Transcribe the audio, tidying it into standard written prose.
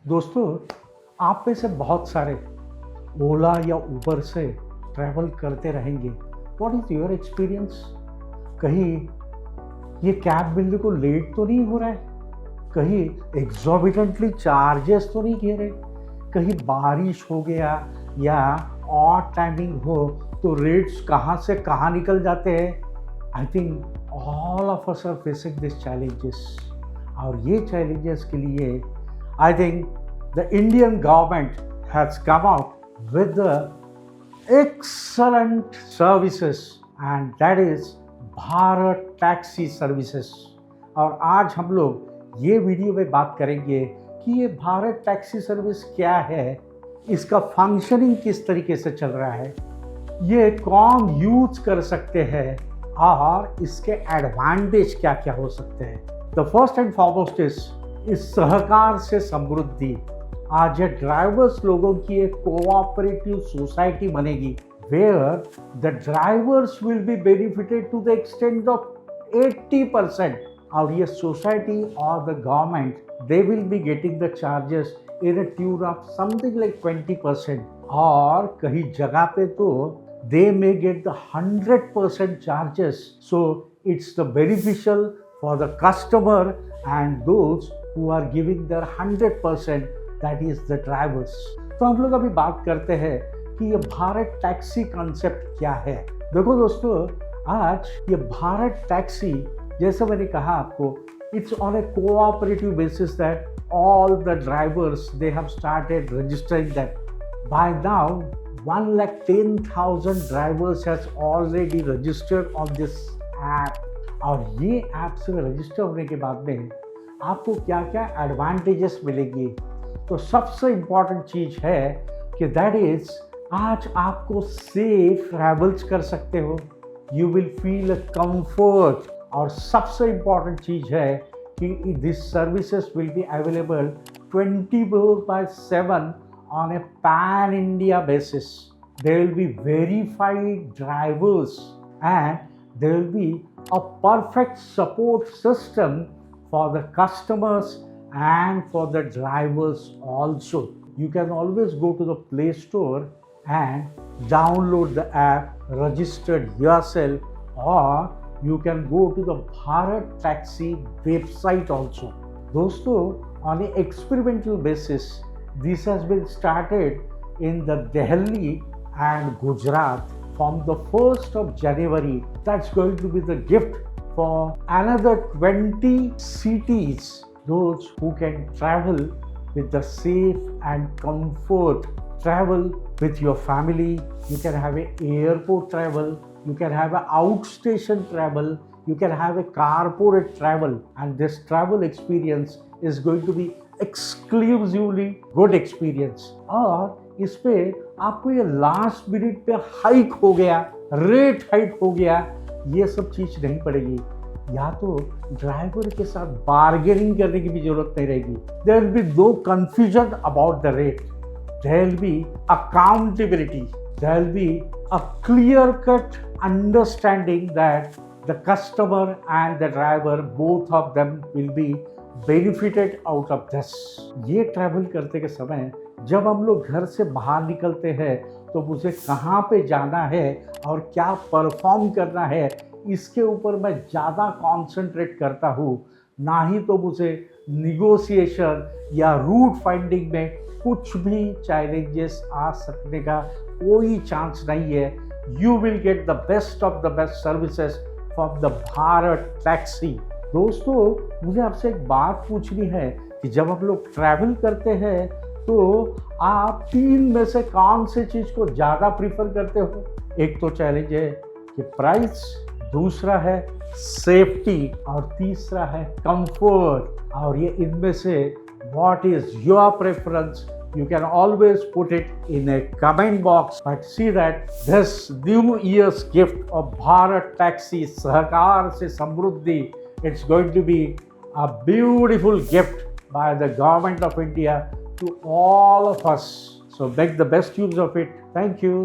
दोस्तों, आप में से बहुत सारे ओला या उबर से ट्रैवल करते रहेंगे। What is your experience? कहीं ये कैब बिल्कुल लेट तो नहीं हो रहा है? कहीं एग्जॉर्बिटेंटली चार्जेस तो नहीं घेरे? कहीं बारिश हो गया या ऑड टाइमिंग हो तो रेट्स कहाँ से कहाँ निकल जाते हैं? I think all of us are facing this challenges. और ये चैलेंजेस के लिए I think the Indian government has come out with the excellent services and that is Bharat Taxi Services। और आज हम लोग ये वीडियो में बात करेंगे कि ये भारत टैक्सी सर्विस क्या है, इसका फंक्शनिंग किस तरीके से चल रहा है, ये कौन यूज कर सकते हैं और इसके एडवांटेज क्या क्या हो सकते हैं। द फर्स्ट एंड फॉरमोस्ट इस सहकार से समृद्धि। आज ये ड्राइवर्स लोगों की एक कोऑपरेटिव सोसाइटी बनेगी where the drivers will be benefited to the extent of 80%। और ये सोसाइटी और the government they will be getting the charges in a tune of something like 20%। और कहीं जगह पे तो they may get the 100% charges. So it's the beneficial for the customer and those who are giving their 100%, that is the drivers। तो हम लोग अभी बात करते हैं कि ये भारत टैक्सी कॉन्सेप्ट क्या है। देखो दोस्तों, आज ये भारत टैक्सी, जैसे मैंने कहा आपको, it's on a cooperative basis that all the drivers they have started registering that. By now 1,10,000 drivers has already registered on this app. और ये ऐप से रजिस्टर होने के बाद में आपको क्या क्या एडवांटेजेस मिलेंगी। तो सबसे इम्पॉर्टेंट चीज़ है कि दैट इज आज आपको सेफ ट्रैवल्स कर सकते हो, यू विल फील कंफर्ट। और सबसे इम्पॉर्टेंट चीज़ है कि this services will be available 24/7 on a pan India basis. There will be verified drivers and there will be a perfect support system for the customers and for the drivers also. You can always go to the Play Store and download the app, register yourself, or you can go to the Bharat Taxi website also. Dosto, on an experimental basis, this has been started in the Delhi and Gujarat from the 1st of January. That's going to be the gift for another 20 cities, those who can travel with the safe and comfort. Travel with your family, you can have an airport travel, you can have an outstation travel, you can have a corporate travel, and this travel experience is going to be exclusively good experience। और इस पे आपको ये last minute पे hike हो गया, rate hike हो गया, ये सब चीज़ नहीं पड़ेगी। या तो ड्राइवर के साथ बार्गेनिंग करने की भी जरूरत नहीं रहेगी। There will be no confusion about the rate. There will be accountability. There will be a clear cut understanding that the customer and the driver both of them will be benefited out of this. ये travel करते के समय जब हम लोग घर से बाहर निकलते हैं तो मुझे कहाँ पे जाना है और क्या परफॉर्म करना है, इसके ऊपर मैं ज़्यादा कॉन्सेंट्रेट करता हूँ। ना ही तो मुझे निगोशिएशन या रूट फाइंडिंग में कुछ भी चैलेंजेस आ सकने का कोई चांस नहीं है। You will get the best of the best services from the Bharat taxi. दोस्तों, मुझे आपसे एक बात पूछनी है कि जब हम लोग ट्रैवल करते हैं तो आप 3 में से कौन से चीज़ को ज़्यादा प्रीफर करते हो? एक तो चैलेंज है कि प्राइस, दूसरा है सेफ्टी और तीसरा है कंफर्ट। और ये इनमें से what is your preference? You can always put it in a comment box, but see that this New Year's gift of Bharat Taxi Sahakar se Samruddhi, it's going to be a beautiful gift by the government of India to all of us. So make the best use of it. Thank you.